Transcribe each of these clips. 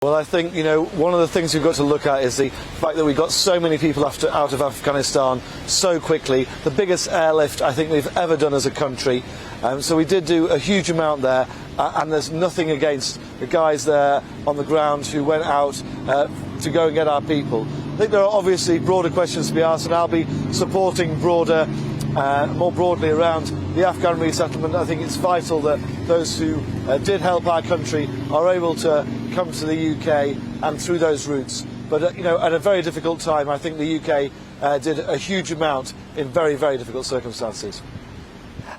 Well, I think, one of the things we've got to look at is the fact that we got so many people out of Afghanistan so quickly. The biggest airlift I think we've ever done as a country. So we did do a huge amount there, and there's nothing against the guys there on the ground who went out to go and get our people. I think there are obviously broader questions to be asked, and I'll be supporting more broadly around the Afghan resettlement. I think it's vital that those who did help our country are able to come to the UK and through those routes. But at a very difficult time, I think the UK did a huge amount in very, very difficult circumstances.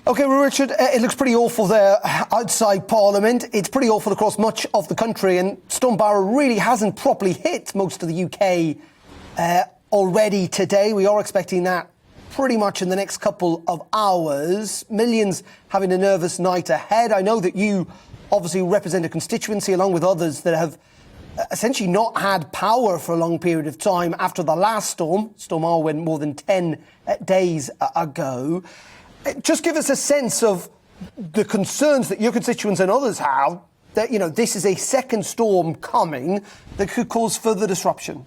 OK, well, Richard, it looks pretty awful there outside Parliament. It's pretty awful across much of the country, and Storm Barra really hasn't properly hit most of the UK already today. We are expecting that pretty much in the next couple of hours. Millions having a nervous night ahead. I know that you obviously represent a constituency along with others that have essentially not had power for a long period of time after the last storm. Storm Barra went more than 10 days ago. Just give us a sense of the concerns that your constituents and others have that, this is a second storm coming that could cause further disruption.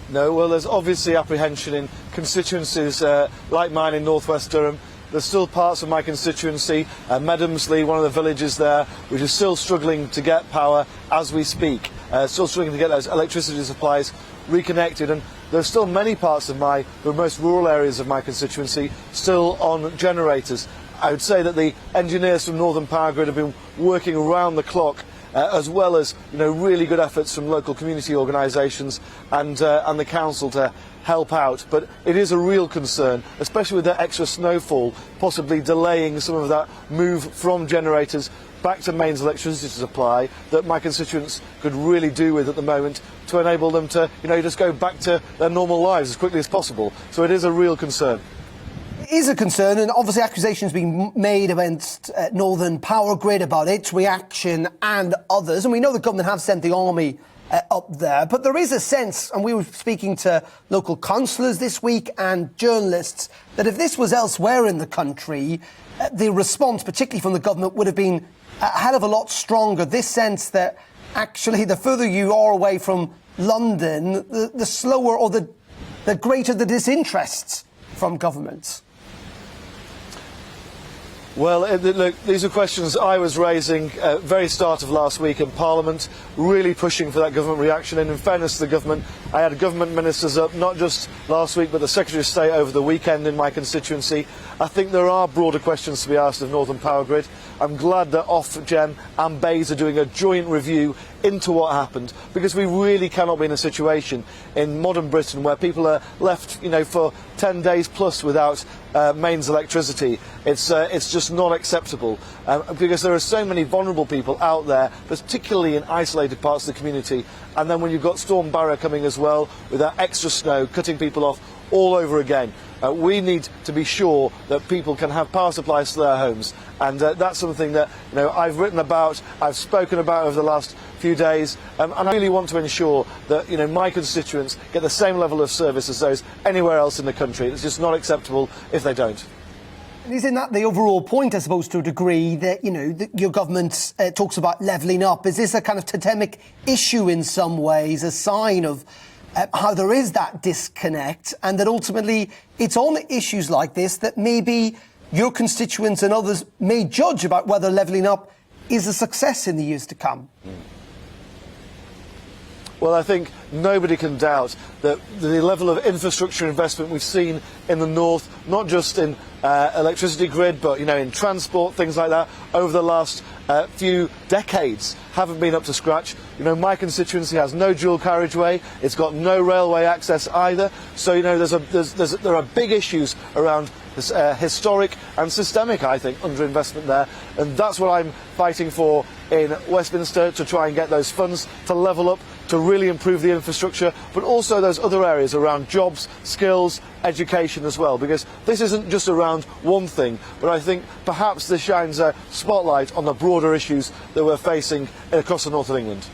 No, well, there's obviously apprehension in constituencies like mine in northwest Durham. There's still parts of my constituency, Medhamsley, one of the villages there, which is still struggling to get power as we speak, still struggling to get those electricity supplies reconnected. And there's still many parts of the most rural areas of my constituency still on generators. I would say that the engineers from Northern Power Grid have been working around the clock, as well as really good efforts from local community organisations and the council to help out. But it is a real concern, especially with that extra snowfall, possibly delaying some of that move from generators back to mains electricity supply that my constituents could really do with at the moment to enable them to just go back to their normal lives as quickly as possible. So it is a real concern. It is a concern, and obviously accusations being made against Northern Power Grid about its reaction and others. And we know the government have sent the army up there, but there is a sense, and we were speaking to local councillors this week and journalists, that if this was elsewhere in the country, the response, particularly from the government, would have been a hell of a lot stronger. This sense that actually the further you are away from London, the slower or the greater the disinterest from governments. Well, look, these are questions I was raising very start of last week in Parliament, really pushing for that government reaction. And in fairness to the government, I had government ministers up not just last week, but the Secretary of State over the weekend in my constituency. I think there are broader questions to be asked of Northern Power Grid. I'm glad that Ofgem and BEIS are doing a joint review into what happened, because we really cannot be in a situation in modern Britain where people are left, for 10 days plus without mains electricity. It's just not acceptable, because there are so many vulnerable people out there, particularly in isolated parts of the community. And then when you've got Storm Barra coming as well, with that extra snow cutting people off all over again, we need to be sure that people can have power supplies to their homes. And that's something that I've written about, I've spoken about over the last few days, and I really want to ensure that my constituents get the same level of service as those anywhere else in the country. It's just not acceptable if they don't. And isn't that the overall point, I suppose, to a degree, that that your government talks about levelling up? Is this a kind of totemic issue in some ways, a sign of how there is that disconnect, and that ultimately it's on issues like this that maybe your constituents and others may judge about whether levelling up is a success in the years to come? Well, I think nobody can doubt that the level of infrastructure investment we've seen in the north, not just in electricity grid, but in transport, things like that, over the last few decades, haven't been up to scratch. My constituency has no dual carriageway. It's got no railway access either. So there are big issues around this, historic and systemic, I think, underinvestment there, and that's what I'm fighting for in Westminster, to try and get those funds to level up, to really improve the infrastructure, but also those other areas around jobs, skills, education as well, because this isn't just around one thing, but I think perhaps this shines a spotlight on the broader issues that we're facing across the north of England.